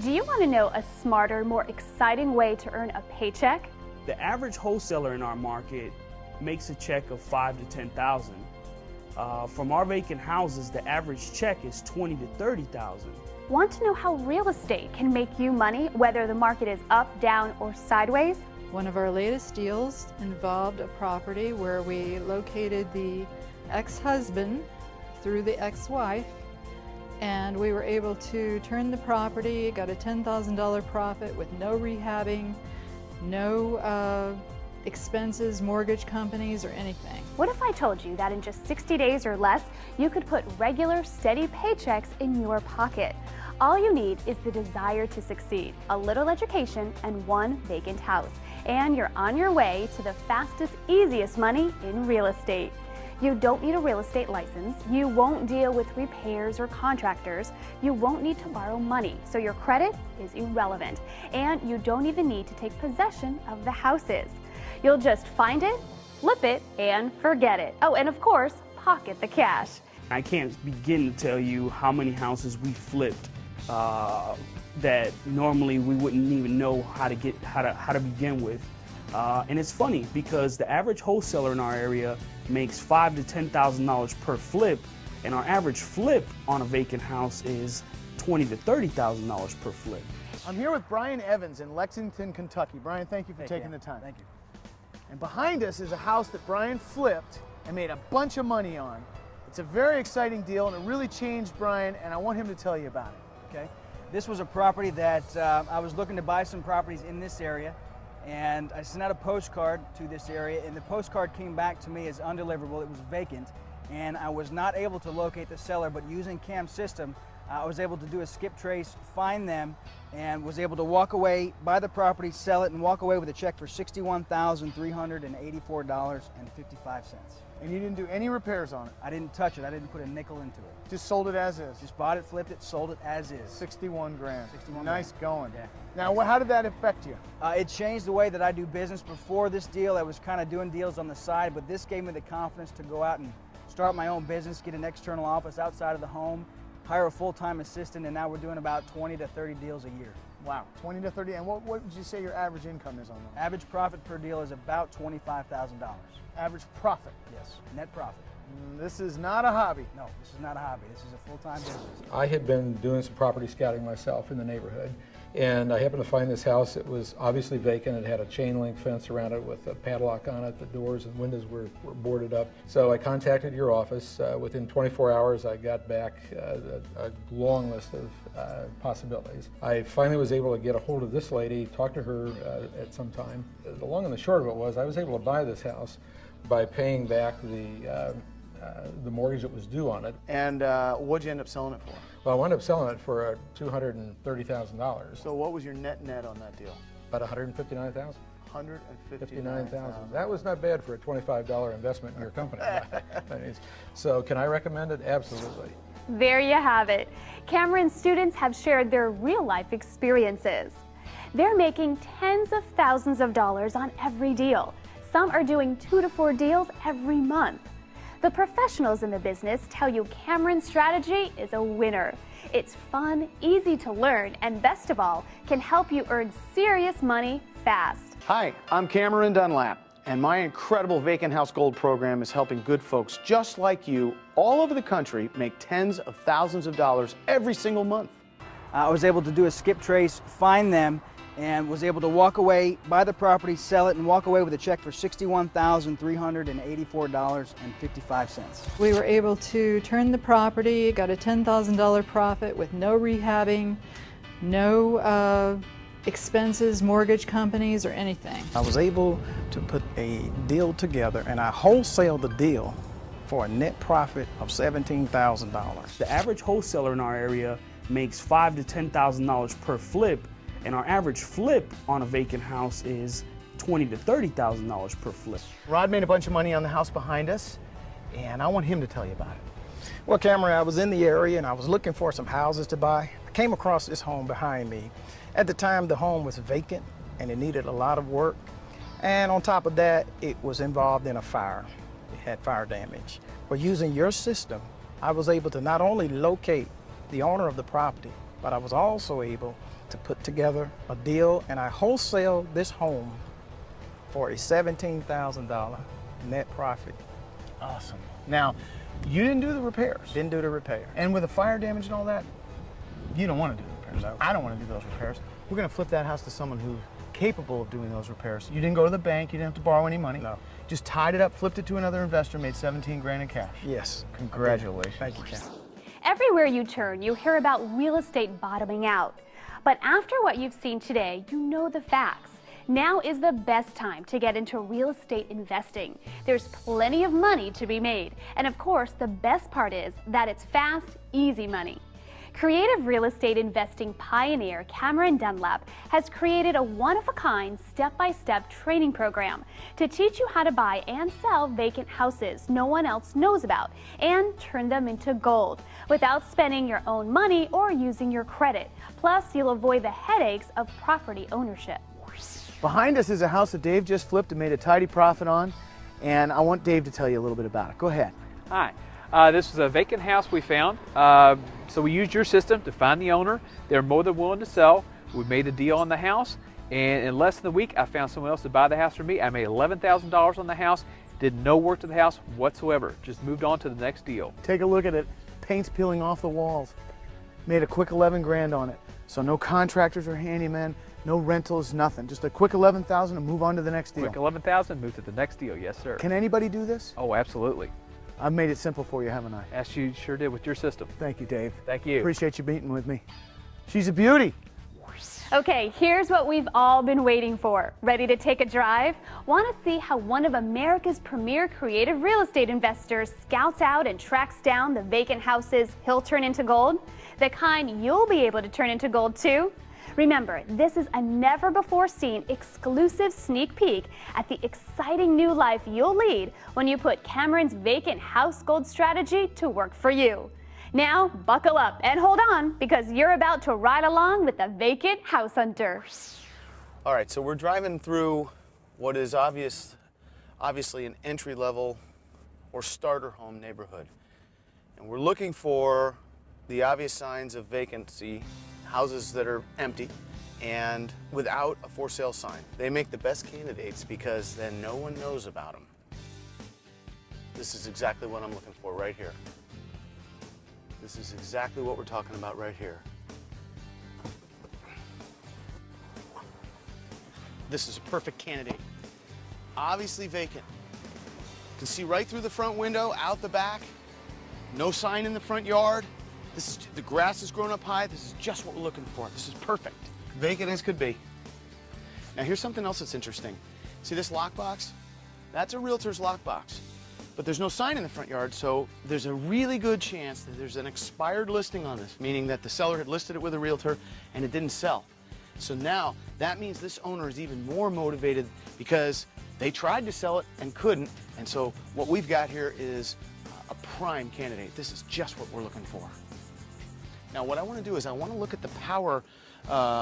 Do you want to know a smarter, more exciting way to earn a paycheck? The average wholesaler in our market makes a check of $5,000 to $10,000. From our vacant houses, the average check is $20,000 to $30,000. Want to know how real estate can make you money, whether the market is up, down, or sideways? One of our latest deals involved a property where we located the ex-husband through the ex-wife, and we were able to turn the property, got a $10,000 profit with no rehabbing, no expenses, mortgage companies, or anything. What if I told you that in just 60 days or less, you could put regular, steady paychecks in your pocket? All you need is the desire to succeed, a little education, and one vacant house. And you're on your way to the fastest, easiest money in real estate. You don't need a real estate license, you won't deal with repairs or contractors, you won't need to borrow money, so your credit is irrelevant, and you don't even need to take possession of the houses. You'll just find it, flip it, and forget it. Oh, and of course, pocket the cash. I can't begin to tell you how many houses we flipped that normally we wouldn't even know how to begin with. And it's funny because the average wholesaler in our area makes $5,000 to $10,000 per flip, and our average flip on a vacant house is $20,000 to $30,000 per flip. I'm here with Brian Evans in Lexington, Kentucky. Brian, thank you for taking the time. Thank you. And behind us is a house that Brian flipped and made a bunch of money on. It's a very exciting deal, and it really changed Brian, and I want him to tell you about it. Okay. This was a property that I was looking to buy some properties in this area, and I sent out a postcard to this area, and the postcard came back to me as undeliverable. It was vacant, and I was not able to locate the seller, but using Cam's system, I was able to do a skip trace, find them, and was able to walk away, buy the property, sell it, and walk away with a check for $61,384.55. And you didn't do any repairs on it? I didn't touch it. I didn't put a nickel into it. Just sold it as is? Just bought it, flipped it, sold it as is. 61 grand. 61 nice grand. going. Yeah. Now, how did that affect you? It changed the way that I do business. Before this deal, I was kind of doing deals on the side, but this gave me the confidence to go out and start my own business, get an external office outside of the home, hire a full-time assistant, and now we're doing about 20 to 30 deals a year. Wow, 20 to 30. And what would you say your average income is on them? Average profit per deal is about $25,000. Average profit? Yes, net profit. This is not a hobby. No, this is not a hobby. This is a full-time business. I had been doing some property scouting myself in the neighborhood, and I happened to find this house. It was obviously vacant. It had a chain link fence around it with a padlock on it. The doors and windows were boarded up. So I contacted your office. Within 24 hours, I got back a long list of possibilities. I finally was able to get a hold of this lady, talk to her at some time. The long and the short of it was I was able to buy this house by paying back the mortgage that was due on it. And what'd you end up selling it for? Well, I wound up selling it for $230,000. So what was your net on that deal? About $159,000. $159,000. That was not bad for a $25 investment in your company. So can I recommend it? Absolutely. There you have it. Cameron's students have shared their real-life experiences. They're making tens of thousands of dollars on every deal. Some are doing 2 to 4 deals every month. The professionals in the business tell you Cameron's strategy is a winner. It's fun, easy to learn, and best of all, can help you earn serious money fast. Hi, I'm Cameron Dunlap, and my incredible Vacant House Gold program is helping good folks just like you all over the country make tens of thousands of dollars every single month. I was able to do a skip trace, find them, and was able to walk away, buy the property, sell it, and walk away with a check for $61,384.55. We were able to turn the property, got a $10,000 profit with no rehabbing, no expenses, mortgage companies, or anything. I was able to put a deal together, and I wholesaled the deal for a net profit of $17,000. The average wholesaler in our area makes $5,000 to $10,000 per flip, and our average flip on a vacant house is $20,000 to $30,000 per flip. Rod made a bunch of money on the house behind us, and I want him to tell you about it. Well, Cameron, I was in the area and I was looking for some houses to buy. I came across this home behind me. At the time, the home was vacant and it needed a lot of work. And on top of that, it was involved in a fire. It had fire damage. But using your system, I was able to not only locate the owner of the property, but I was also able to put together a deal, and I wholesale this home for a $17,000 net profit. Awesome. Now, you didn't do the repairs. Didn't do the repair. And with the fire damage and all that, you don't want to do the repairs. No. I don't want to do those repairs. We're going to flip that house to someone who's capable of doing those repairs. You didn't go to the bank. You didn't have to borrow any money. No. Just tied it up, flipped it to another investor, made 17 grand in cash. Yes. Congratulations. Thank you, Ken. Everywhere you turn, you hear about real estate bottoming out. But after what you've seen today, you know the facts. Now is the best time to get into real estate investing. There's plenty of money to be made. And of course, the best part is that it's fast, easy money. Creative real estate investing pioneer Cameron Dunlap has created a one-of-a-kind, step-by-step training program to teach you how to buy and sell vacant houses no one else knows about and turn them into gold without spending your own money or using your credit. Plus, you'll avoid the headaches of property ownership. Behind us is a house that Dave just flipped and made a tidy profit on, and I want Dave to tell you a little bit about it. Go ahead. Hi. This is a vacant house we found. So we used your system to find the owner. They're more than willing to sell. We made a deal on the house, and in less than a week, I found someone else to buy the house for me. I made $11,000 on the house, did no work to the house whatsoever, just moved on to the next deal. Take a look at it. Paint's peeling off the walls. Made a quick 11 grand on it. So no contractors or handymen, no rentals, nothing. Just a quick 11,000 and move on to the next deal. Quick 11,000, move to the next deal, yes sir. Can anybody do this? Oh, absolutely. I've made it simple for you, haven't I? As you sure did with your system. Thank you, Dave. Thank you. Appreciate you meeting with me. She's a beauty. Okay, here's what we've all been waiting for. Ready to take a drive? Want to see how one of America's premier creative real estate investors scouts out and tracks down the vacant houses he'll turn into gold? The kind you'll be able to turn into gold too? Remember, this is a never-before-seen exclusive sneak peek at the exciting new life you'll lead when you put Cameron's vacant house gold strategy to work for you. Now, buckle up and hold on, because you're about to ride along with the Vacant House Hunter. All right, so we're driving through what is obviously an entry-level or starter home neighborhood. And we're looking for the obvious signs of vacancy, houses that are empty and without a for sale sign. They make the best candidates because then no one knows about them. This is exactly what I'm looking for right here. This is exactly what we're talking about right here. This is a perfect candidate. Obviously vacant. You can see right through the front window, out the back. No sign in the front yard. The grass is grown up high. This is just what we're looking for. This is perfect. Vacant as could be. Now here's something else that's interesting. See this lockbox? That's a realtor's lockbox. But there's no sign in the front yard, so there's a really good chance that there's an expired listing on this, meaning that the seller had listed it with a realtor and it didn't sell. So now that means this owner is even more motivated because they tried to sell it and couldn't. And so what we've got here is a prime candidate. This is just what we're looking for. Now what I want to do is I want to look at the power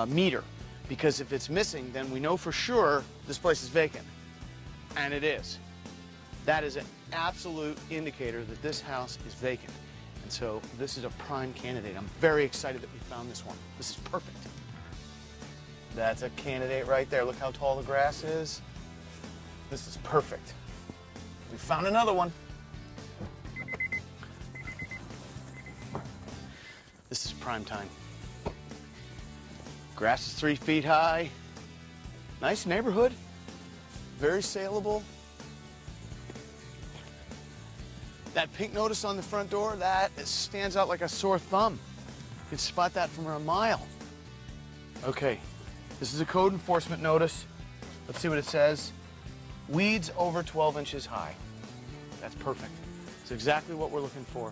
meter, because if it's missing, then we know for sure this place is vacant. And it is. That is an absolute indicator that this house is vacant. And so this is a prime candidate. I'm very excited that we found this one. This is perfect. That's a candidate right there. Look how tall the grass is. This is perfect. We found another one. This is prime time. Grass is 3 feet high. Nice neighborhood. Very saleable. That pink notice on the front door, that stands out like a sore thumb. You can spot that from a mile. Okay, this is a code enforcement notice. Let's see what it says. Weeds over 12 inches high. That's perfect. It's exactly what we're looking for.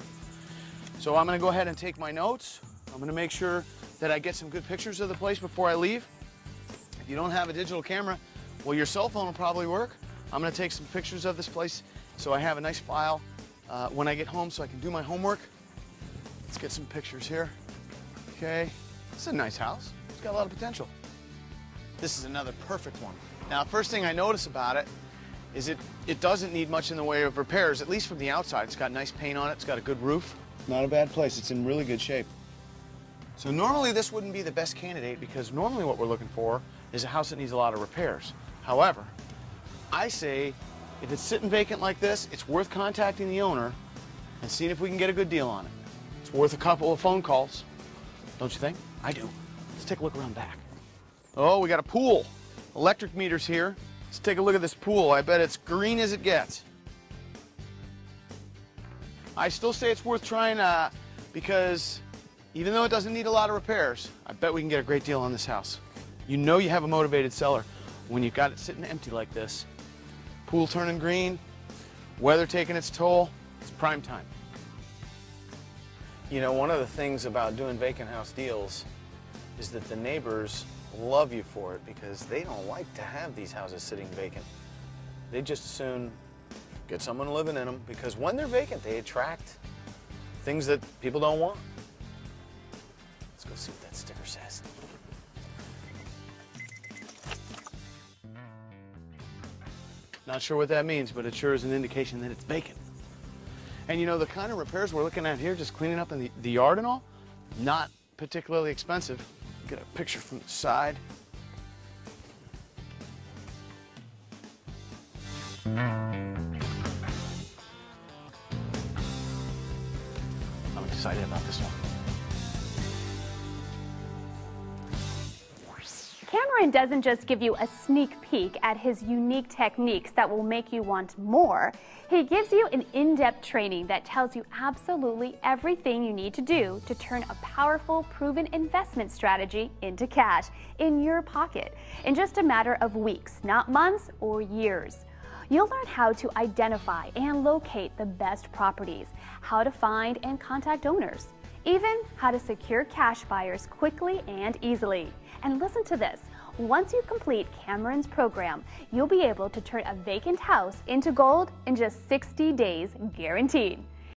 So I'm gonna go ahead and take my notes. I'm gonna make sure that I get some good pictures of the place before I leave. If you don't have a digital camera, well, your cell phone will probably work. I'm gonna take some pictures of this place so I have a nice file when I get home so I can do my homework. Let's get some pictures here. Okay, this is a nice house. It's got a lot of potential. This is another perfect one. Now, first thing I notice about it is it doesn't need much in the way of repairs, at least from the outside. It's got nice paint on it. It's got a good roof. Not a bad place. It's in really good shape. So normally this wouldn't be the best candidate because normally what we're looking for is a house that needs a lot of repairs. However, I say if it's sitting vacant like this, it's worth contacting the owner and seeing if we can get a good deal on it. It's worth a couple of phone calls, don't you think? I do. Let's take a look around back. Oh, we got a pool. Electric meters here. Let's take a look at this pool. I bet it's green as it gets. I still say it's worth trying because even though it doesn't need a lot of repairs, I bet we can get a great deal on this house. You know you have a motivated seller when you've got it sitting empty like this. Pool turning green, weather taking its toll, it's prime time. You know, one of the things about doing vacant house deals is that the neighbors love you for it because they don't like to have these houses sitting vacant. They just as soon get someone living in them because when they're vacant, they attract things that people don't want. Let's go see what that sticker says. Not sure what that means, but it sure is an indication that it's vacant. And you know, the kind of repairs we're looking at here, just cleaning up in the yard and all, not particularly expensive. Get a picture from the side. I'm excited about this one. Cameron doesn't just give you a sneak peek at his unique techniques that will make you want more. He gives you an in-depth training that tells you absolutely everything you need to do to turn a powerful, proven investment strategy into cash in your pocket in just a matter of weeks, not months or years. You'll learn how to identify and locate the best properties, how to find and contact owners, even how to secure cash buyers quickly and easily. And listen to this, once you complete Cameron's program, you'll be able to turn a vacant house into gold in just 60 days guaranteed.